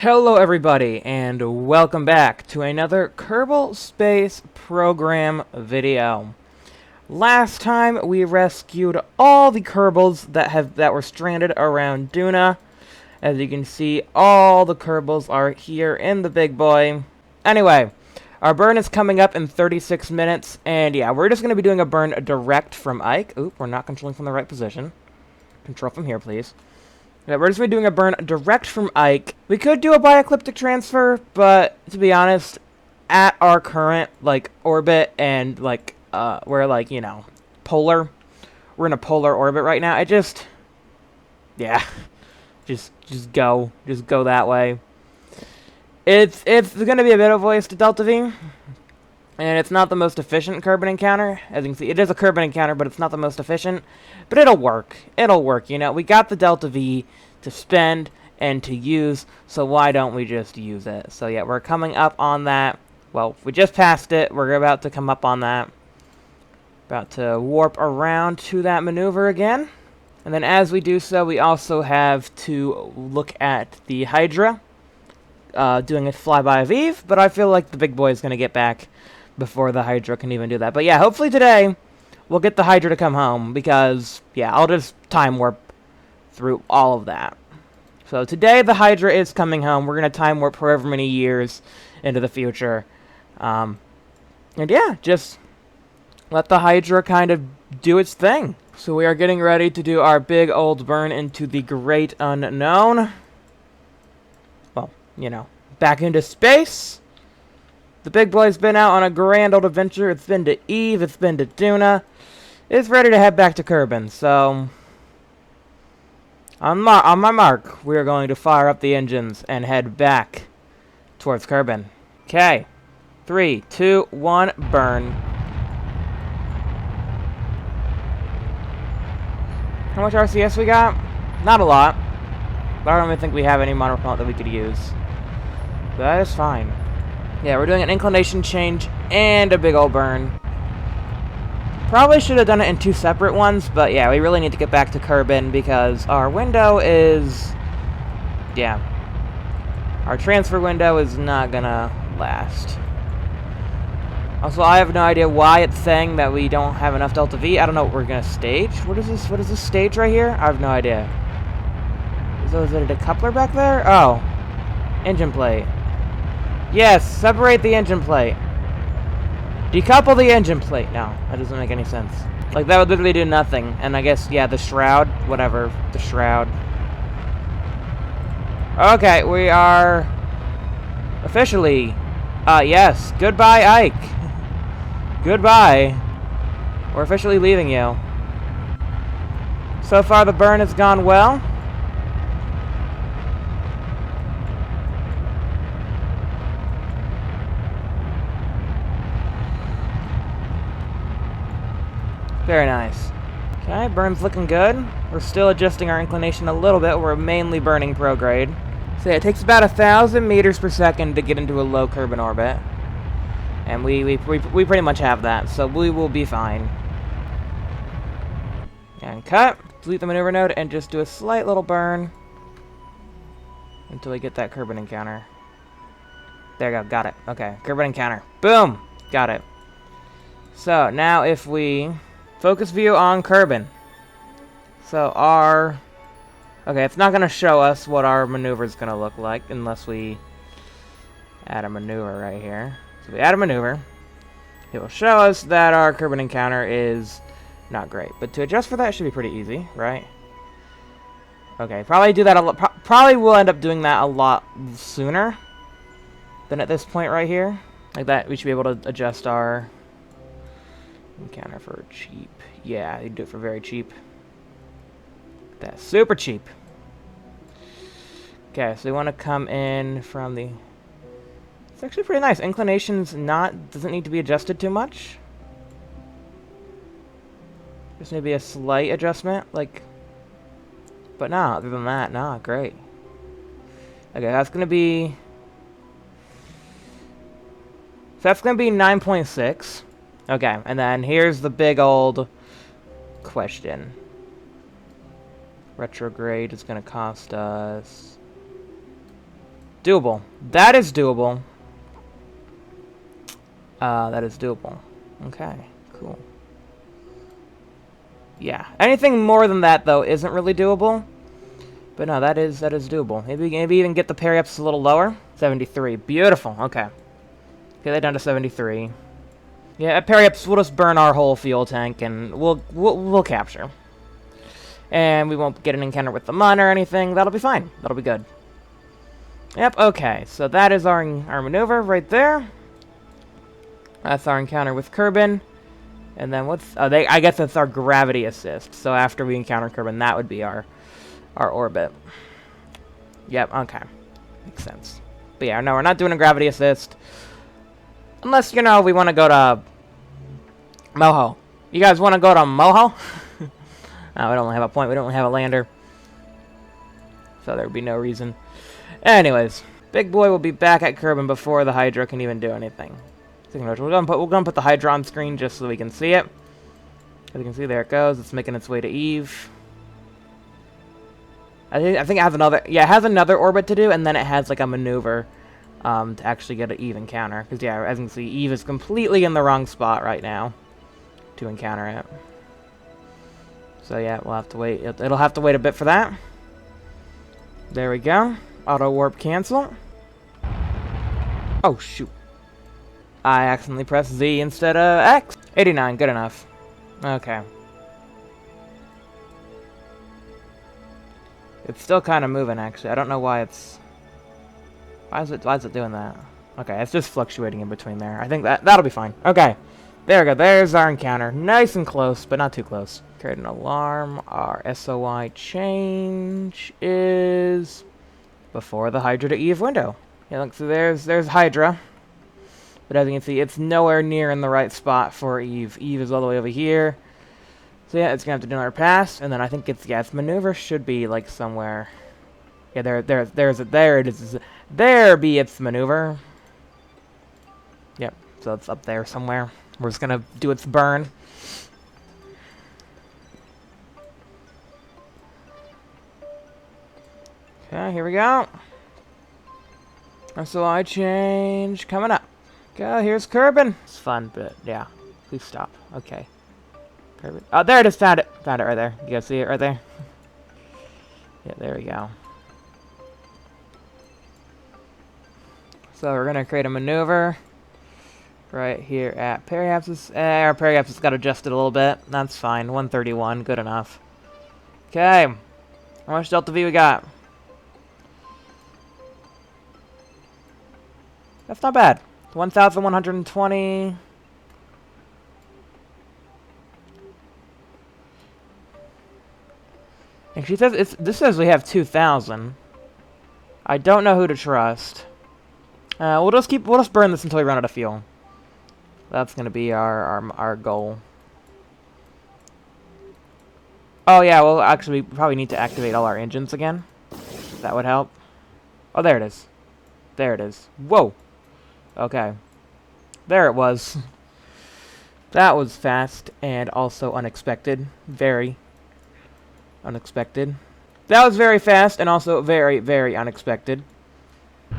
Hello everybody, and welcome back to another Kerbal Space Program video. Last time we rescued all the Kerbals that were stranded around Duna. As you can see, all the Kerbals are here in the Big Boi. Anyway, our burn is coming up in 36 minutes, and yeah, we're just going to be doing a burn direct from Ike. Oop, we're not controlling from the right position. Control from here, please. Yeah, we're just going to be doing a burn direct from Ike. We could do a biecliptic transfer, but to be honest, at our current orbit and we're polar. We're in a polar orbit right now. Just go that way. It's going to be a bit of a waste to Delta V, and it's not the most efficient Kerbin encounter. As you can see, it is a Kerbin encounter, but it's not the most efficient. But it'll work. It'll work. You know, we got the Delta V to spend and to use, so why don't we just use it? So yeah, we're coming up on that. Well, we just passed it. We're about to come up on that. About to warp around to that maneuver again. And then as we do so, we also have to look at the Hydra doing a flyby of Eve, but I feel like the Big Boi is going to get back before the Hydra can even do that. But yeah, hopefully today we'll get the Hydra to come home, because yeah, I'll just time warp through all of that. So today the Hydra is coming home. We're going to time warp however many years into the future. And yeah, just let the Hydra kind of do its thing. So we are getting ready to do our big old burn into the great unknown. Well, you know, back into space. The Big Boi's been out on a grand old adventure. It's been to Eve, it's been to Duna. It's ready to head back to Kerbin, so on my mark, we are going to fire up the engines and head back towards Kerbin. Okay. 3, 2, 1, burn. How much RCS we got? Not a lot. But I don't even think we have any modern propellant that we could use. So that is fine. Yeah, we're doing an inclination change and a big old burn. Probably should have done it in 2 separate ones, but yeah, we really need to get back to Kerbin because our window is... yeah. Our transfer window is not gonna last. Also, I have no idea why it's saying that we don't have enough Delta V. I don't know what we're gonna stage. What is this stage right here? I have no idea. Is it a decoupler back there? Oh. Engine plate. Yes, separate the engine plate. Decouple the engine plate. No, that doesn't make any sense. Like, that would literally do nothing. And I guess, yeah, the shroud. Whatever. The shroud. Okay, we are officially... yes. Goodbye, Ike. Goodbye. We're officially leaving you. So far, the burn has gone well. Very nice. Okay, burn's looking good. We're still adjusting our inclination a little bit. We're mainly burning prograde. So yeah, it takes about 1,000 meters per second to get into a low Kerbin orbit. And we pretty much have that, so we will be fine. And cut. Delete the maneuver node and just do a slight little burn until we get that Kerbin encounter. There you go, got it. Okay, Kerbin encounter. Boom! Got it. So now if we... focus view on Kerbin. So our... okay, it's not going to show us what our maneuver is going to look like unless we add a maneuver right here. So we add a maneuver. It will show us that our Kerbin encounter is not great. But to adjust for that should be pretty easy, right? Okay, probably do that a lot. Probably we'll end up doing that a lot sooner than at this point right here. Like that, we should be able to adjust our... encounter for cheap. Yeah, you do it for very cheap. That's super cheap. Okay, so we want to come in from the... it's actually pretty nice. Inclination's doesn't need to be adjusted too much. Just maybe a slight adjustment, like... but nah, other than that, nah, great. Okay, that's gonna be... so that's gonna be 9.6. Okay, and then here's the big old question. Retrograde is going to cost us Doable. That is doable. That is doable. Okay, cool. Yeah. Anything more than that, though, isn't really doable. But no, that is doable. Maybe even get the periaps a little lower. 73. Beautiful. Okay. Get that down to 73. Yeah, at periaps, we'll just burn our whole fuel tank, and we'll capture. And we won't get an encounter with the mun or anything. That'll be fine. That'll be good. Yep, okay. So that is our maneuver right there. That's our encounter with Kerbin. And then what's... I guess that's our gravity assist. So after we encounter Kerbin, that would be our orbit. Yep, okay. Makes sense. But yeah, no, we're not doing a gravity assist. Unless, you know, we want to go to Moho. You guys want to go to Moho? No, we don't have a point. We don't have a lander. So there would be no reason. Anyways, Big Boi will be back at Kerbin before the Hydra can even do anything. We're gonna put the Hydra on screen just so we can see it. As you can see, there it goes. It's making its way to Eve. I think it has another. Yeah, it has another orbit to do, and then it has like a maneuver to actually get an Eve encounter. Because yeah, as you can see, Eve is completely in the wrong spot right now to encounter it. So yeah, we'll have to wait. It'll have to wait a bit for that. There we go. Auto warp cancel. Oh shoot. I accidentally pressed Z instead of X. 89, good enough. Okay. It's still kind of moving, actually. I don't know why it's... Why is it doing that? Okay, it's just fluctuating in between there. I think that'll be fine. Okay. There we go. There's our encounter. Nice and close, but not too close. Create an alarm. Our SOI change is before the Hydra to Eve window. Yeah, look, so there's Hydra. But as you can see, it's nowhere near in the right spot for Eve. Eve is all the way over here. So yeah, it's gonna have to do another pass, and then I think its maneuver should be like somewhere. Yeah, there it is. There be its maneuver. Yep, so it's up there somewhere. We're just gonna do its burn. Okay, here we go. SOI change coming up. Okay, here's Kerbin. It's fun, but yeah. Please stop. Okay. Kerbin. Oh, there it is. Found it. Found it right there. You guys see it right there? Yeah, there we go. So we're gonna create a maneuver right here at periapsis. Our periapsis got adjusted a little bit. That's fine. 131. Good enough. Okay. How much delta V we got? That's not bad. 1,120. And she says this says we have 2,000. I don't know who to trust. We'll just burn this until we run out of fuel. That's gonna be our goal. Oh yeah, well actually we probably need to activate all our engines again. That would help. Oh, there it is. There it is. Whoa. Okay. There it was. That was fast and also unexpected. Very unexpected. That was very fast and also very, very unexpected.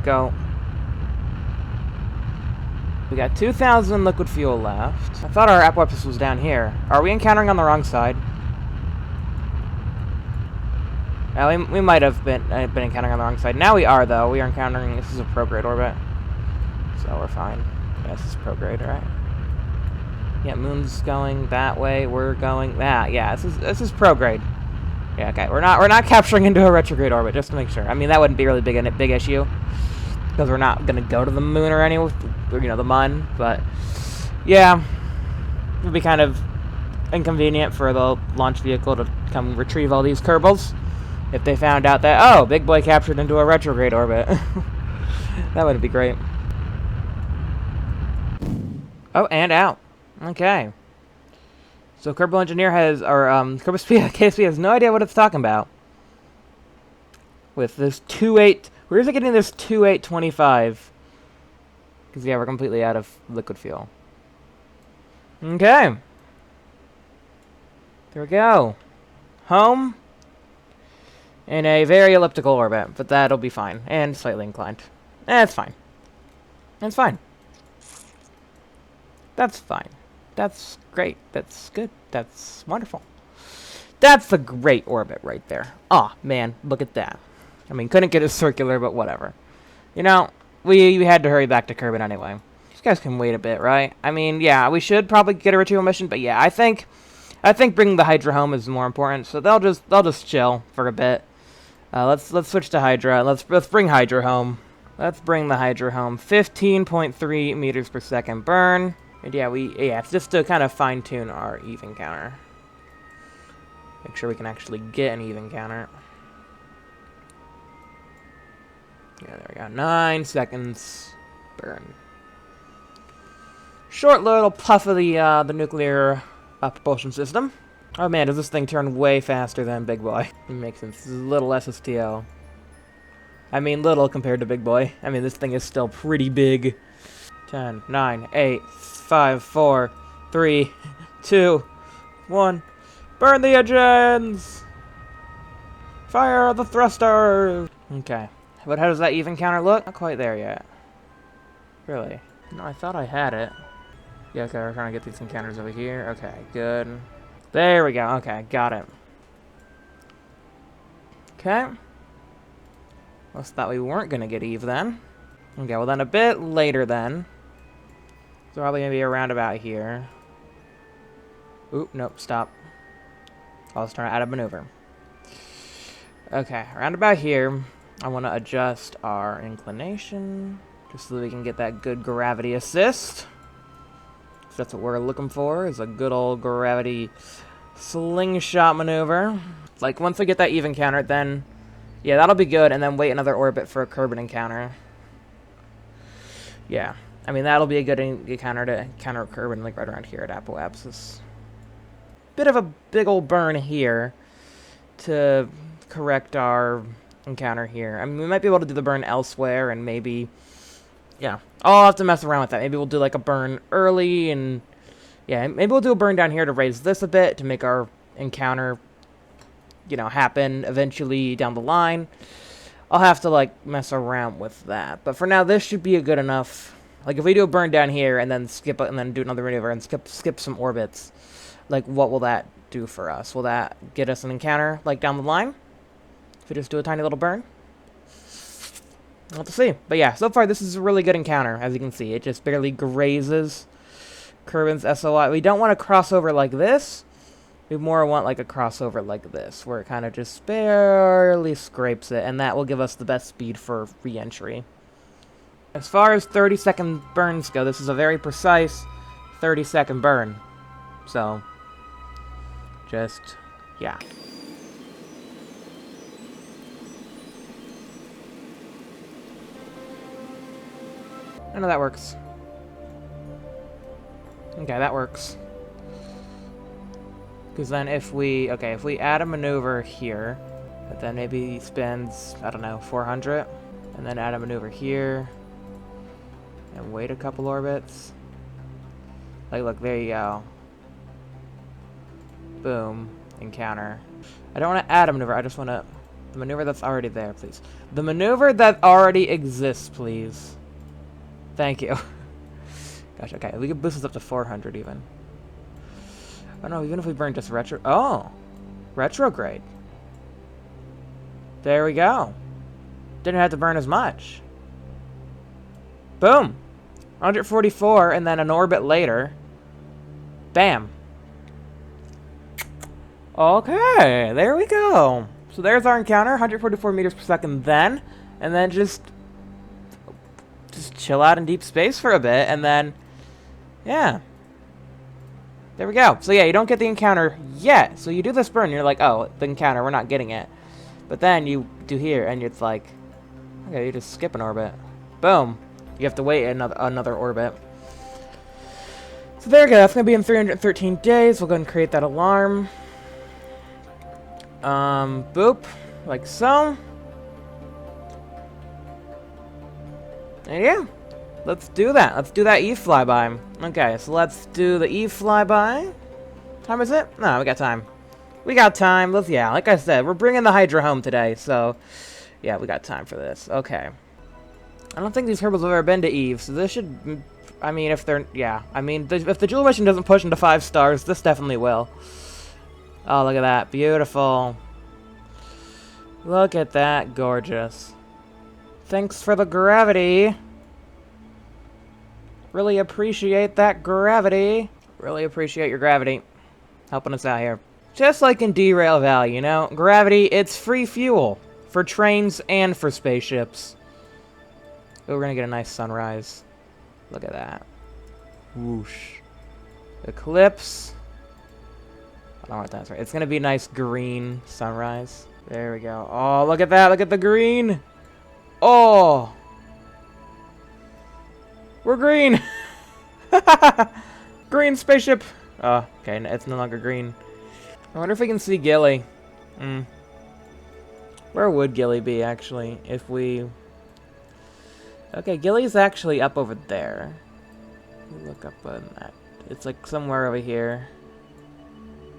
Go. We got 2,000 liquid fuel left. I thought our apoapsis was down here. Are we encountering on the wrong side? We might have been encountering on the wrong side. Now we are, though. We are encountering... This is a prograde orbit. So we're fine. Yeah, this is prograde, right? Yeah, moon's going that way. We're going that. Yeah, this is prograde. Yeah, okay. We're not capturing into a retrograde orbit, just to make sure. I mean, that wouldn't be really big issue, because we're not gonna go to the moon or the mun. But yeah, it would be kind of inconvenient for the launch vehicle to come retrieve all these Kerbals if they found out that, oh, Big Boi captured into a retrograde orbit. That would be great. Oh, and out. Okay. So Kerbal Engineer has, or KSP has no idea what it's talking about. With this 2.8, where is it getting this 2.825? Because yeah, we're completely out of liquid fuel. Okay. There we go. Home. In a very elliptical orbit, but that'll be fine. And slightly inclined. It's fine. It's fine. That's fine. That's great. That's good. That's wonderful. That's a great orbit right there. Aw, man, look at that. I mean, couldn't get it circular, but whatever. You know, we had to hurry back to Kerbin anyway. These guys can wait a bit, right? I mean, yeah, we should probably get a retrieval mission, but yeah, I think bringing the Hydra home is more important. So they'll just chill for a bit. Let's switch to Hydra. Let's bring Hydra home. Let's bring the Hydra home. 15.3 meters per second burn. And yeah, it's just to kind of fine tune our Eve encounter. Make sure we can actually get an Eve encounter. Yeah, there we go. 9 seconds burn. Short little puff of the nuclear propulsion system. Oh man, does this thing turn way faster than Big Boi? It makes sense. This is a little SSTO. I mean, little compared to Big Boi. I mean, this thing is still pretty big. 10, 9, 8, 5, 4, 3, 2, 1. Burn the engines! Fire the thrusters! Okay. But how does that Eve encounter look? Not quite there yet. Really? No, I thought I had it. Yeah, okay, we're trying to get these encounters over here. Okay, good. There we go. Okay, got it. Okay. Must thought we weren't gonna get Eve then. Okay, well then a bit later then. It's probably gonna be around about here. Oop, nope, stop. I was trying to add a maneuver. Okay, around about here. I want to adjust our inclination, just so that we can get that good gravity assist. So that's what we're looking for, is a good old gravity slingshot maneuver. Like, once we get that Eve encounter, then, yeah, that'll be good, and then wait another orbit for a Kerbin encounter. Yeah, I mean, that'll be a good encounter to encounter Kerbin, like, right around here at Apoapsis. Bit of a big old burn here to correct our encounter here. I mean, we might be able to do the burn elsewhere, and maybe, yeah, I'll have to mess around with that. Maybe we'll do like a burn early, and yeah, maybe we'll do a burn down here to raise this a bit to make our encounter, you know, happen eventually down the line. I'll have to like mess around with that, but for now, this should be a good enough. Like if we do a burn down here and then skip it and then do another maneuver and skip some orbits, like what will that do for us? Will that get us an encounter like down the line? If we just do a tiny little burn? We'll have to see. But yeah, so far this is a really good encounter, as you can see. It just barely grazes Kerbin's SOI. We don't want a crossover like this. We more want like a crossover like this, where it kind of just barely scrapes it, and that will give us the best speed for re-entry. As far as 30-second burns go, this is a very precise 30-second burn. So, just, yeah. I know that works. Okay, that works. Because then if we add a maneuver here, that then maybe spends, I don't know, 400, and then add a maneuver here, and wait a couple orbits. Like, look, there you go. Boom. Encounter. I don't want to add a maneuver, I just want to, the maneuver that's already there, please. The maneuver that already exists, please. Thank you. Gosh, okay, we could boost this up to 400 even. Oh no, even if we burn just retro... Oh! Retrograde. There we go. Didn't have to burn as much. Boom! 144, and then an orbit later. Bam. Okay, there we go. So there's our encounter, 144 meters per second then. And then just chill out in deep space for a bit, and then, yeah. There we go. So yeah, you don't get the encounter yet. So you do this burn, you're like, oh, the encounter, we're not getting it. But then you do here, and it's like, okay, you just skip an orbit. Boom. You have to wait another orbit. So there we go. That's going to be in 313 days. We'll go ahead and create that alarm. Boop. Like so. And yeah. Let's do that. Let's do that Eve flyby. Okay, so let's do the Eve flyby. Time is it? No, we got time. We got time. Let's, yeah, like I said, we're bringing the Hydra home today, so yeah, we got time for this. Okay. I don't think these Kerbals have ever been to Eve, so this should... I mean, if they're... Yeah, I mean, if the Jewel mission doesn't push into 5 stars, this definitely will. Oh, look at that. Beautiful. Look at that. Gorgeous. Thanks for the gravity. Really appreciate that gravity. Really appreciate your gravity. Helping us out here. Just like in Derail Valley, you know? Gravity, it's free fuel. For trains and for spaceships. Oh, we're gonna get a nice sunrise. Look at that. Whoosh. Eclipse. I don't know what that's right. It's gonna be a nice green sunrise. There we go. Oh, look at that. Look at the green. Oh. We're green. Green spaceship. Oh, okay. It's no longer green. I wonder if we can see Gilly. Where would Gilly be, actually, if we... Okay, Gilly's actually up over there. Look up on that. It's like somewhere over here.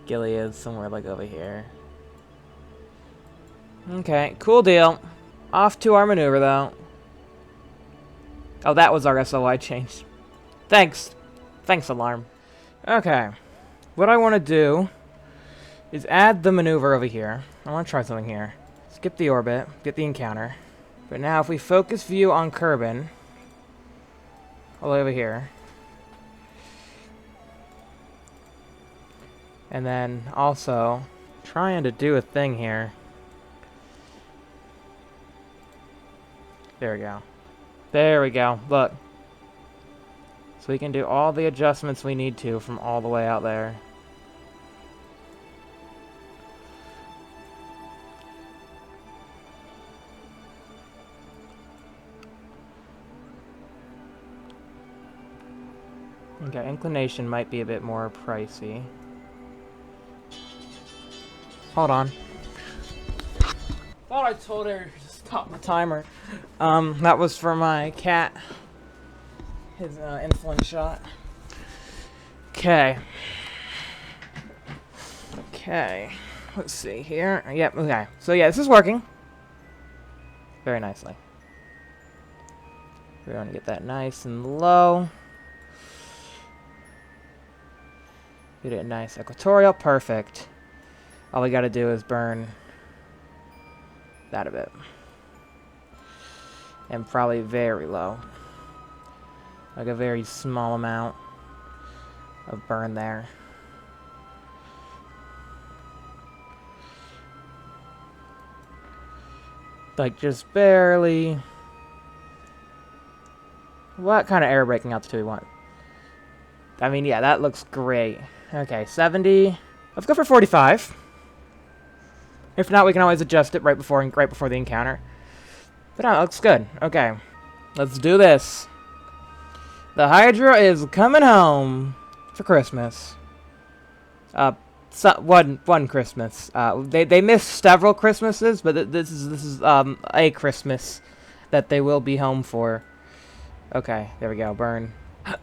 Gilly is somewhere like over here. Okay, cool deal. Off to our maneuver, though. Oh, that was our SOI change. Thanks. Thanks, alarm. Okay. What I want to do is add the maneuver over here. I want to try something here. Skip the orbit, get the encounter. But now if we focus view on Kerbin, all the way over here, and then also trying to do a thing here. There we go. There we go. Look. So we can do all the adjustments we need to from all the way out there. Okay, inclination might be a bit more pricey. Hold on. Thought I told her to stop the timer. That was for my cat. His insulin shot. Okay. Okay. Let's see here. Yep, okay. So yeah, this is working. Very nicely. We're going to get that nice and low. Get it nice equatorial. Perfect. All we got to do is burn that a bit. And probably very low. Like a very small amount of burn there. Like just barely. What kind of air braking altitude do we want? I mean, yeah, that looks great. Okay, 70. Let's go for 45. If not, we can always adjust it right before the encounter. But no, it looks good. Okay, let's do this. The Hydra is coming home for Christmas. One Christmas. They missed several Christmases, but this is a Christmas that they will be home for. Okay, there we go. Burn.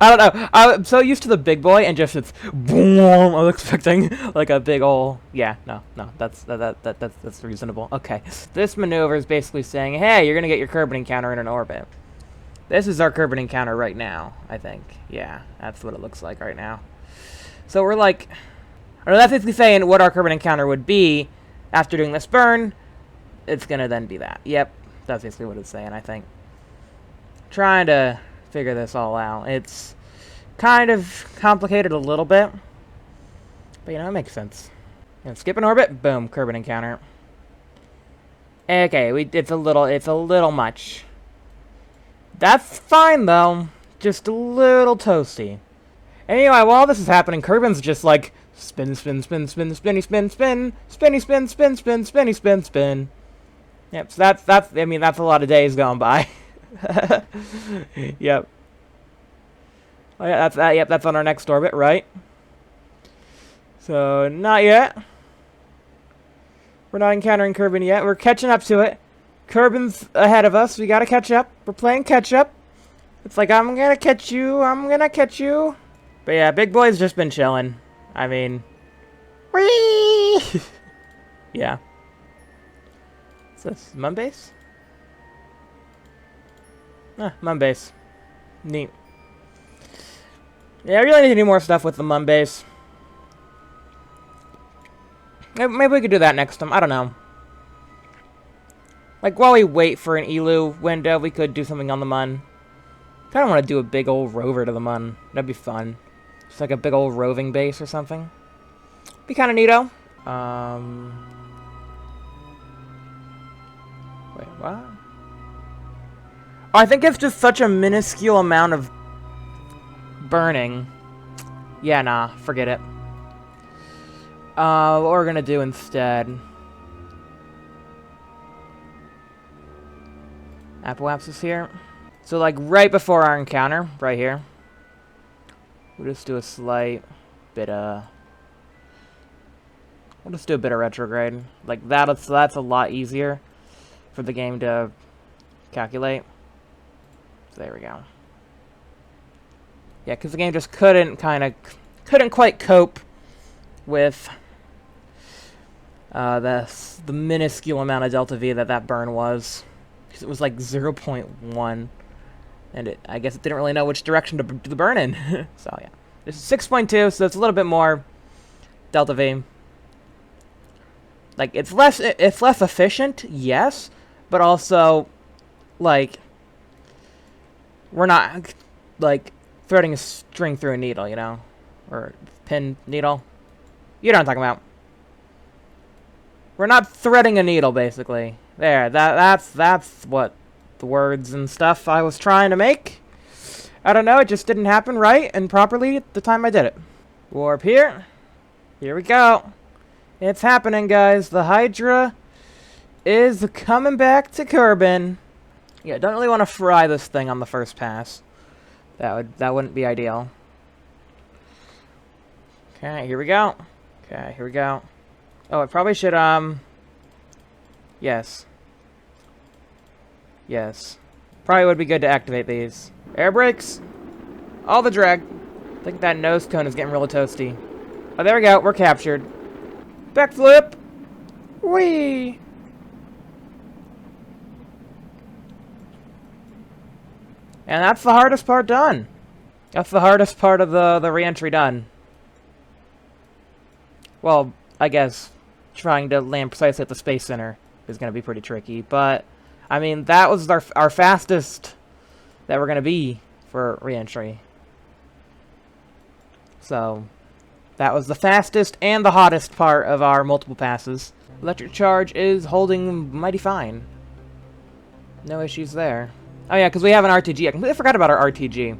I don't know. I'm so used to the Big Boi and just it's boom. I was expecting like a big ol'. Yeah, no, that's reasonable. Okay, this maneuver is basically saying, hey, you're gonna get your Kerbin Encounter in an orbit. This is our Kerbin Encounter right now, I think. Yeah, that's what it looks like right now. So we're like, or that's basically saying what our Kerbin Encounter would be after doing this burn. It's gonna then be that. Yep, that's basically what it's saying, I think. Trying to figure this all out. It's kind of complicated a little bit, but you know, it makes sense. And skip an orbit, boom, Kerbin Encounter. Okay, it's a little much. That's fine though, just a little toasty. Anyway, while this is happening, Kerbin's just like spin, spin, spin, spin, spinny, spin, spin, spinny, spin, spin, spin, spinny, spin, spin. Yep, so that's I mean, that's a lot of days going by. Yep. Oh yeah, that's that. Yep, that's on our next orbit, right? So not yet. We're not encountering Kerbin yet. We're catching up to it. Kerbin's ahead of us. We gotta catch up. We're playing catch up. It's like I'm gonna catch you. I'm gonna catch you. But yeah, Big Boi's just been chilling. I mean, whee! Yeah. What's this? Moonbase? Mun base. Neat. Yeah, I really need to do more stuff with the Mun base. Maybe we could do that next time. I don't know. Like, while we wait for an Elu window, we could do something on the Mun. Kind of want to do a big old rover to the Mun. That'd be fun. Just like a big old roving base or something. Be kind of neato. Wait, what? Oh, I think it's just such a minuscule amount of burning. Yeah, nah, forget it. What we're gonna do instead. Apoapsis is here. So, like, right before our encounter, right here, we'll just do a slight bit of... We'll just do a bit of retrograde. Like, that's a lot easier for the game to calculate. So there we go. Yeah, because the game just couldn't quite cope with the minuscule amount of delta V that burn was. Because it was like 0.1. And I guess it didn't really know which direction to do the burn in. So yeah. This is 6.2, so it's a little bit more delta V. Like, it's less efficient, yes, but also, like, we're not, like, threading a string through a needle, you know? Or pin needle. You know what I'm talking about. We're not threading a needle, basically. There, that's what the words and stuff I was trying to make. I don't know, it just didn't happen right and properly at the time I did it. Warp here. Here we go. It's happening, guys. The Hydra is coming back to Kerbin. Yeah, don't really want to fry this thing on the first pass. That wouldn't be ideal. Okay, here we go. Okay, here we go. Oh, I probably should, yes. Yes. Probably would be good to activate these. Air brakes. All the drag. I think that nose cone is getting really toasty. Oh, there we go. We're captured. Backflip. Whee! And that's the hardest part done. That's the hardest part of the re-entry done. Well, I guess trying to land precisely at the Space Center is going to be pretty tricky. But, I mean, that was our fastest that we're going to be for re-entry. So, that was the fastest and the hottest part of our multiple passes. Electric charge is holding mighty fine. No issues there. Oh yeah, because we have an RTG. I completely forgot about our RTG.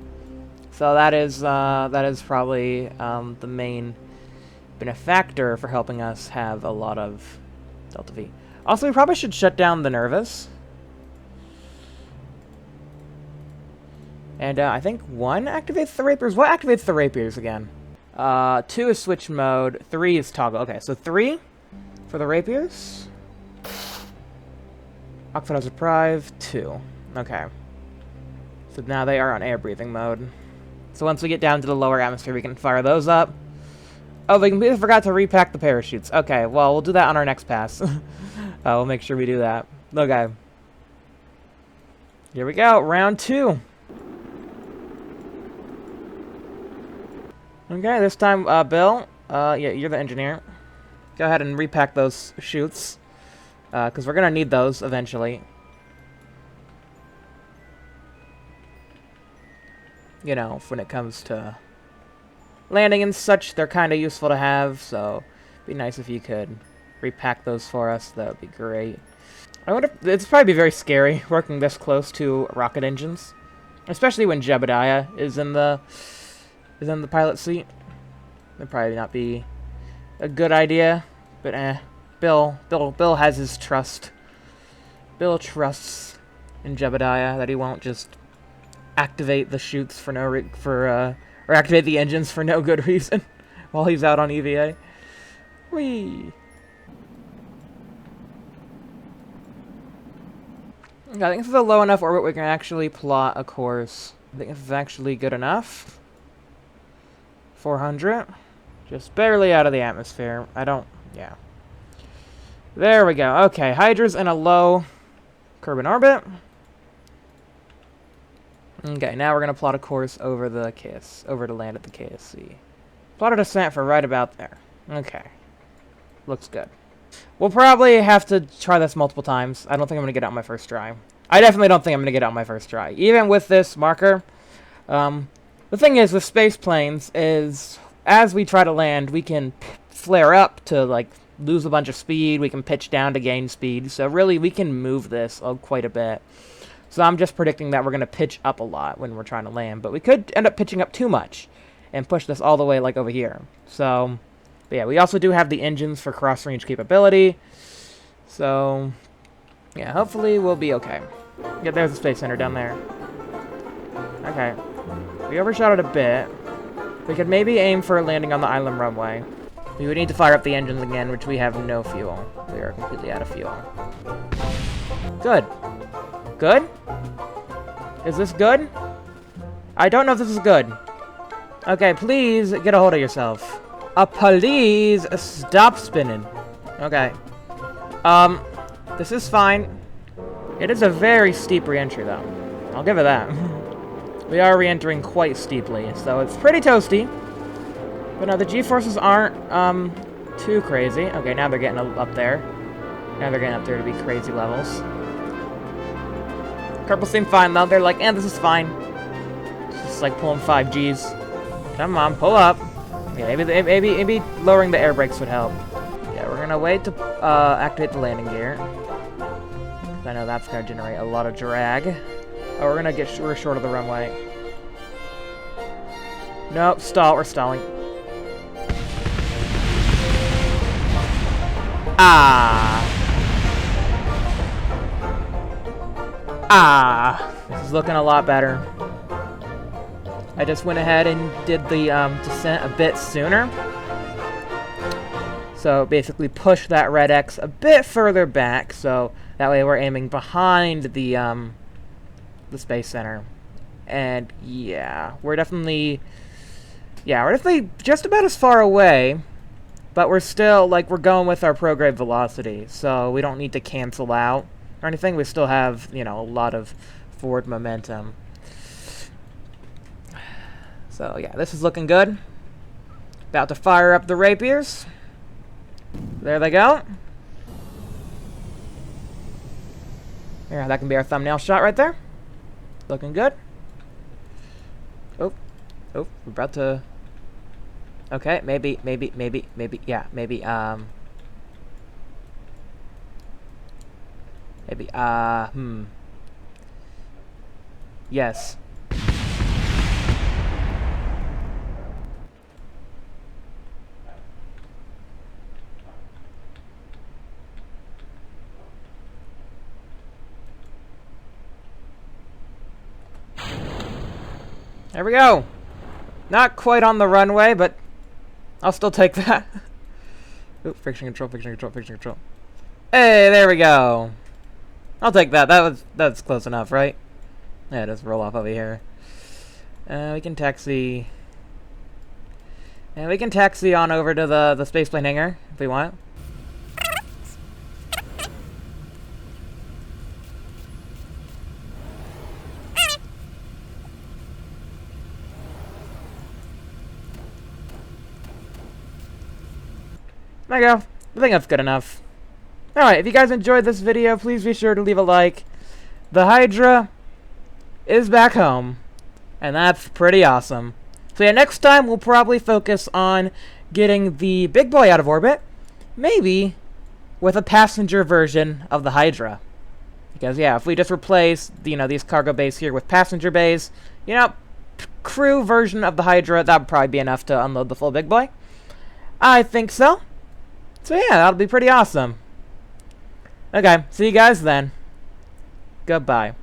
So that is probably the main benefactor for helping us have a lot of delta V. Also, we probably should shut down the Nervous. And I think 1 activates the Rapiers. What activates the Rapiers again? 2 is switch mode. 3 is toggle. Okay, so 3 for the Rapiers. Oxidizer Prive, 2. Okay. So now they are on air breathing mode. So once we get down to the lower atmosphere, we can fire those up. Oh, they completely forgot to repack the parachutes. Okay, well, we'll do that on our next pass. We'll make sure we do that. Okay. Here we go, round 2. Okay, this time, Bill, yeah, you're the engineer. Go ahead and repack those chutes, because we're going to need those eventually. You know, when it comes to landing and such, they're kind of useful to have, so it'd be nice if you could repack those for us. That would be great. I wonder if it's probably be very scary working this close to rocket engines, especially when Jebediah is in the pilot seat. That'd probably not be a good idea, but Bill has his trust. Bill trusts in Jebediah that he won't just activate the chutes for or activate the engines for no good reason while he's out on EVA. Whee! Okay, I think this is a low enough orbit we can actually plot a course. I think this is actually good enough. 400. Just barely out of the atmosphere. Yeah. There we go. Okay, Hydra's in a low Kerbin orbit. Okay, now we're gonna plot a course over the over to land at the KSC. Plot a descent for right about there. Okay. Looks good. We'll probably have to try this multiple times. I don't think I'm gonna get it on my first try. I definitely don't think I'm gonna get it on my first try. Even with this marker, the thing is with space planes is as we try to land, we can flare up to like lose a bunch of speed. We can pitch down to gain speed. So really, we can move this quite a bit. So I'm just predicting that we're going to pitch up a lot when we're trying to land. But we could end up pitching up too much and push this all the way like over here. So, but yeah, we also do have the engines for cross-range capability. So, yeah, hopefully we'll be okay. Yeah, there's the Space Center down there. Okay. We overshot it a bit. We could maybe aim for a landing on the island runway. We would need to fire up the engines again, which we have no fuel. We are completely out of fuel. Good. Good? Is this good? I don't know if this is good. Okay, please get a hold of yourself. Please stop spinning. Okay. This is fine. It is a very steep re-entry, though. I'll give it that. We are re-entering quite steeply, so it's pretty toasty. But no, the G-forces aren't, too crazy. Okay, now they're getting up there. Now they're getting up there to be crazy levels. Kerbals seem fine, though. They're like, this is fine. It's just like pulling 5 Gs. Come on, pull up. Yeah, maybe lowering the air brakes would help. Yeah, we're gonna wait to activate the landing gear. I know that's gonna generate a lot of drag. Oh, we're short of the runway. Nope, stall. We're stalling. This is looking a lot better. I just went ahead and did the descent a bit sooner. So basically push that red X a bit further back, so that way we're aiming behind the Space Center. And yeah, we're definitely just about as far away, but we're still, like, we're going with our prograde velocity, so we don't need to cancel out or anything. We still have, you know, a lot of forward momentum. So yeah, this is looking good. About to fire up the rapiers. There they go. Yeah, that can be our thumbnail shot right there. Looking good. Oh, we're about to... Okay, maybe, yeah, maybe, yes. There we go. Not quite on the runway, but I'll still take that. Oop, friction control. Hey, there we go. I'll take that. That's close enough, right? Yeah, just roll off over here. We can taxi. And we can taxi on over to the spaceplane hangar if we want. There you go. I think that's good enough. Alright, if you guys enjoyed this video, please be sure to leave a like. The Hydra is back home, and that's pretty awesome. So yeah, next time we'll probably focus on getting the Big Boi out of orbit, maybe with a passenger version of the Hydra. Because yeah, if we just replace, you know, these cargo bays here with passenger bays, you know, crew version of the Hydra, that would probably be enough to unload the full Big Boi. I think so. So yeah, that'll be pretty awesome. Okay, see you guys then. Goodbye.